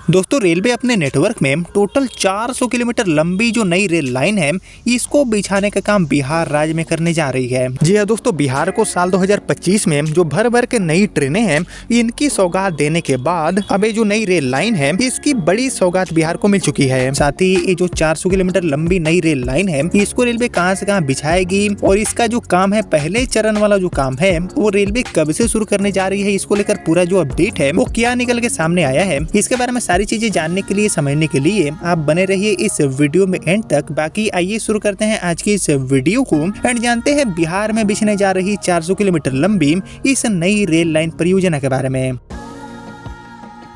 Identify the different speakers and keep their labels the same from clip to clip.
Speaker 1: दोस्तों रेलवे अपने नेटवर्क में टोटल 400 किलोमीटर लंबी जो नई रेल लाइन है इसको बिछाने का काम बिहार राज्य में करने जा रही है। जी हाँ दोस्तों, बिहार को साल 2025 में जो भर भर के नई ट्रेनें हैं इनकी सौगात देने के बाद अब ये जो नई रेल लाइन है इसकी बड़ी सौगात बिहार को मिल चुकी है। साथ ही ये जो 400 किलोमीटर लंबी नई रेल लाइन है इसको रेलवे कहां से कहां बिछाएगी और इसका जो काम है पहले चरण वाला जो काम है वो रेलवे कब से शुरू करने जा रही है, इसको लेकर पूरा जो अपडेट है वो क्या निकल के सामने आया है, इसके बारे में सारी चीजें जानने के लिए समझने के लिए आप बने रहिए इस वीडियो में एंड तक। बाकी आइए शुरू करते हैं आज की इस वीडियो को एंड जानते हैं बिहार में बिछने जा रही 400 किलोमीटर लंबी इस नई रेल लाइन परियोजना के बारे में।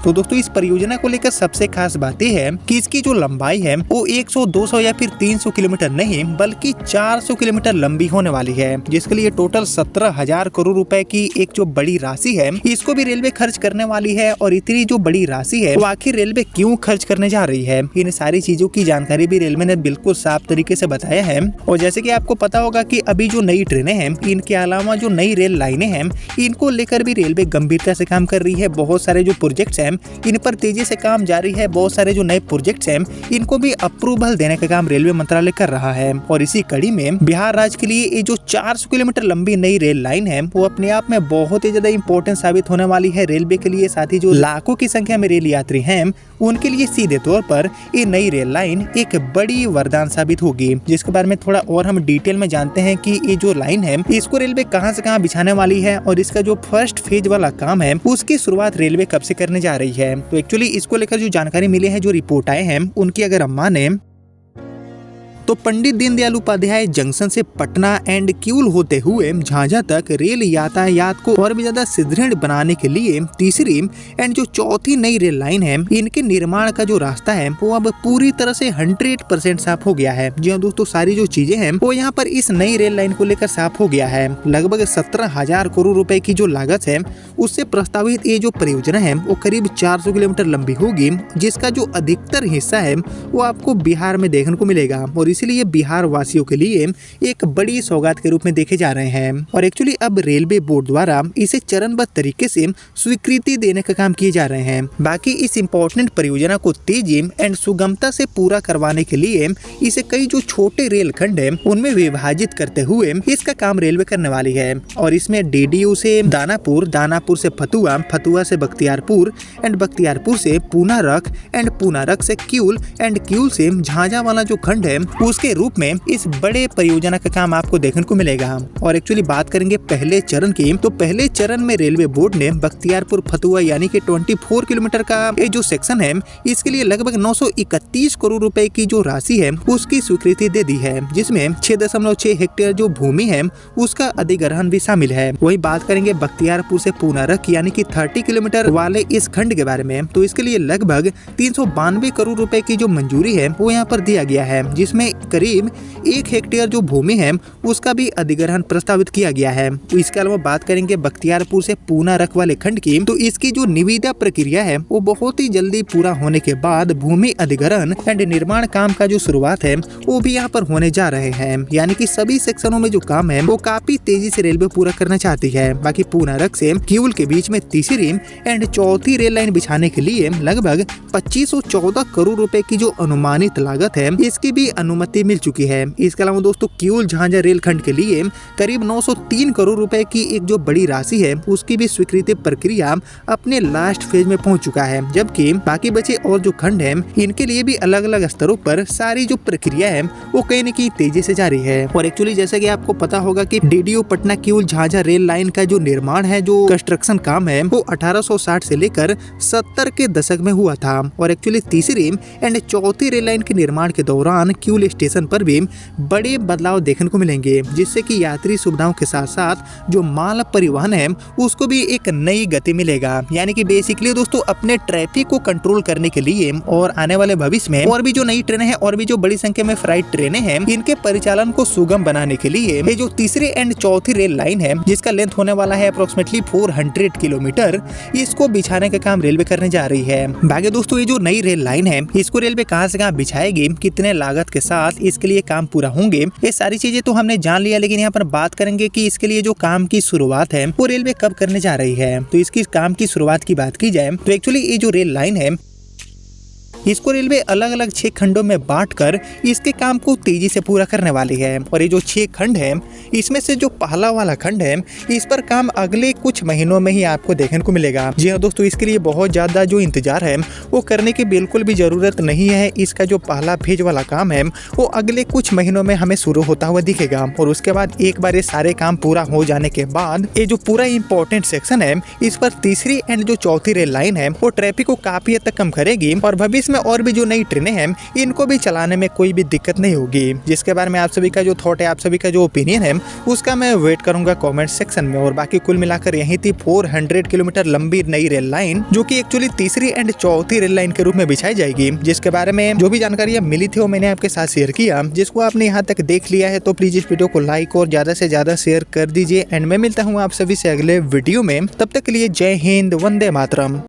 Speaker 1: तो दोस्तों इस परियोजना को लेकर सबसे खास बात यह है कि इसकी जो लंबाई है वो 100, 200 या फिर 300 किलोमीटर नहीं बल्कि 400 किलोमीटर लंबी होने वाली है, जिसके लिए टोटल 17,000 करोड़ रुपए की एक जो बड़ी राशि है इसको भी रेलवे खर्च करने वाली है। और इतनी जो बड़ी राशि है वो आखिर रेलवे क्यों खर्च करने जा रही है, इन सारी चीजों की जानकारी भी रेलवे ने बिल्कुल साफ तरीके से बताया है। और जैसे की आपको पता होगा की अभी जो नई ट्रेनें हैं इनके अलावा जो नई रेल लाइनें हैं इनको लेकर भी रेलवे गंभीरता से काम कर रही है। बहुत सारे जो प्रोजेक्ट्स हैं इन पर तेजी से काम जारी है। बहुत सारे जो नए प्रोजेक्ट्स हैं इनको भी अप्रूवल देने का काम रेलवे मंत्रालय कर रहा है। और इसी कड़ी में बिहार राज्य के लिए ये जो 400 किलोमीटर लंबी नई रेल लाइन है वो अपने आप में बहुत ही ज्यादा इंपॉर्टेंट साबित होने वाली है रेलवे के लिए। साथ ही जो लाखों की संख्या में रेल यात्री हैं उनके लिए सीधे तौर पर ये नई रेल लाइन एक बड़ी वरदान साबित होगी, जिसके बारे में थोड़ा और हम डिटेल में जानते हैं कि ये जो लाइन है इसको रेलवे कहां से कहां बिछाने वाली है और इसका जो फर्स्ट फेज वाला काम है उसकी शुरुआत रेलवे कब से करने जा रही है। तो एक्चुअली इसको लेकर जो जानकारी मिली है, जो रिपोर्ट आए हैं उनकी अगर हम माने तो पंडित दीनदयाल उपाध्याय जंक्शन से पटना एंड किऊल होते हुए झांझा तक रेल यातायात को और भी ज्यादा सुदृढ़ बनाने के लिए तीसरी एंड जो चौथी नई रेल लाइन है इनके निर्माण का जो रास्ता है वो अब पूरी तरह से 100% साफ हो गया है। जी हाँ दोस्तों, सारी जो चीजें हैं वो यहाँ पर इस नई रेल लाइन को लेकर साफ हो गया है। लगभग 17,000 करोड़ रुपए की जो लागत है उससे प्रस्तावित ये जो परियोजना है वो करीब 400 किलोमीटर लंबी होगी, जिसका जो अधिकतर हिस्सा है वो आपको बिहार में देखने को मिलेगा और इसलिए बिहार वासियों के लिए एक बड़ी सौगात के रूप में देखे जा रहे हैं। और एक्चुअली अब रेलवे बोर्ड द्वारा इसे चरणबद्ध तरीके से स्वीकृति देने का काम किए जा रहे हैं। बाकी इस इम्पोर्टेंट परियोजना को तेजी एंड सुगमता से पूरा करवाने के लिए इसे कई जो छोटे रेल खंड है उनमें विभाजित करते हुए इसका काम रेलवे करने वाली है। और इसमें डीडीयू से दानापुर, दानापुर से फतुआ, फतुआ से बख्तियारपुर एंड बख्तियारपुर से पुनारख एंड पुनारख से किऊल एंड किऊल से झांझा वाला जो खंड है उसके रूप में इस बड़े परियोजना का काम आपको देखने को मिलेगा। और एक्चुअली बात करेंगे पहले चरण की, तो पहले चरण में रेलवे बोर्ड ने बख्तियारपुर फतुआ यानी कि 24 किलोमीटर का ये जो सेक्शन है इसके लिए लगभग 931 करोड़ रुपए की जो राशि है उसकी स्वीकृति दे दी है, जिसमें 6.6 हेक्टेयर जो भूमि है उसका अधिग्रहण भी शामिल है। वही बात करेंगे बख्तियारपुर से पुनारख यानी कि 30 किलोमीटर वाले इस खंड के बारे में, तो इसके लिए लगभग 392 करोड़ रुपए की जो मंजूरी है वो यहाँ पर दिया गया है, जिसमें करीब 1 हेक्टेयर जो भूमि है उसका भी अधिग्रहण प्रस्तावित किया गया है। तो इसके अलावा बात करेंगे बख्तियारपुर से पुनारख वाले खंड की, तो इसकी जो निविदा प्रक्रिया है वो बहुत ही जल्दी पूरा होने के बाद भूमि अधिग्रहण एंड निर्माण काम का जो शुरुआत है वो भी यहाँ पर होने जा रहे हैं। यानी कि सभी सेक्शनों में जो काम है वो काफी तेजी से रेलवे पूरा करना चाहती है। बाकी पुनारख से किऊल के बीच में तीसरी एंड चौथी रेल लाइन बिछाने के लिए लगभग 2514 करोड़ रुपए की जो अनुमानित लागत है इसकी भी अनुमति मिल चुकी है। इसके अलावा दोस्तों किऊल झांझा रेलखंड के लिए करीब 903 करोड़ रुपए की एक जो बड़ी राशि है उसकी भी स्वीकृति प्रक्रिया अपने लास्ट फेज में पहुंच चुका है, जबकि बाकी बचे और जो खंड है इनके लिए भी अलग अलग स्तरों पर सारी जो प्रक्रिया है वो कहीं न कहीं तेजी से जारी है। और एक्चुअली जैसा कि आपको पता होगा कि डीडीयू पटना किऊल झांझा रेल लाइन का जो निर्माण है, जो कंस्ट्रक्शन काम है वो 1860 से लेकर 70 के दशक में हुआ था। और एक्चुअली तीसरी एंड चौथी रेल लाइन के निर्माण के दौरान किऊल स्टेशन पर भी बड़े बदलाव देखने को मिलेंगे, जिससे कि यात्री सुविधाओं के साथ साथ जो माल परिवहन है उसको भी एक नई गति मिलेगा। यानी कि बेसिकली दोस्तों अपने ट्रैफिक को कंट्रोल करने के लिए और आने वाले भविष्य में और भी जो नई ट्रेनें हैं और भी जो बड़ी संख्या में फ्राइट ट्रेनें हैं इनके परिचालन को सुगम बनाने के लिए ये जो तीसरी एंड चौथी रेल लाइन है जिसका लेंथ होने वाला है अप्रोक्सीमेटली 400 किलोमीटर, इसको बिछाने का काम रेलवे करने जा रही है। बाकी दोस्तों ये जो नई रेल लाइन है इसको रेलवे कहां से कहां बिछाएगी, कितने लागत के साथ इसके लिए काम पूरा होंगे, ये सारी चीजें तो हमने जान लिया। लेकिन यहाँ पर बात करेंगे कि इसके लिए जो काम की शुरुआत है वो रेलवे कब करने जा रही है। तो इसकी काम की शुरुआत की बात की जाए तो एक्चुअली ये जो रेल लाइन है इसको रेलवे अलग अलग 6 खंडों में बांटकर इसके काम को तेजी से पूरा करने वाली है। और ये जो 6 खंड है, इसमें से जो पहला वाला खंड है, इस पर काम अगले कुछ महीनों में ही आपको देखने को मिलेगा। जी हाँ दोस्तों, इसके लिए बहुत ज्यादा जो इंतजार है वो करने की बिल्कुल भी जरूरत नहीं है। इसका जो पहला फेज वाला काम है वो अगले कुछ महीनों में हमें शुरू होता हुआ दिखेगा। और उसके बाद एक बार ये सारे काम पूरा हो जाने के बाद ये जो पूरा इंपॉर्टेंट सेक्शन है, इस पर तीसरी एंड जो चौथी रेल लाइन है वो ट्रैफिक को काफी हद तक कम करेगी। और भविष्य में और भी जो नई ट्रेनें हैं इनको भी चलाने में कोई भी दिक्कत नहीं होगी। जिसके बारे में आप सभी का जो थॉट है, आप सभी का जो ओपिनियन है, उसका मैं वेट करूंगा कमेंट सेक्शन में। और बाकी कुल मिलाकर यही थी 400 किलोमीटर लंबी नई रेल लाइन, जो कि एक्चुअली तीसरी एंड चौथी रेल लाइन के रूप में बिछाई जाएगी। जिसके बारे में जो भी जानकारी मिली थी वो मैंने आपके साथ शेयर किया। जिसको आपने यहाँ तक देख लिया है तो प्लीज इस वीडियो को लाइक और ज्यादा से ज्यादा शेयर कर दीजिए। एंड मैं मिलता हूँ आप सभी से अगले वीडियो में। तब तक के लिए जय हिंद, वंदे मातरम।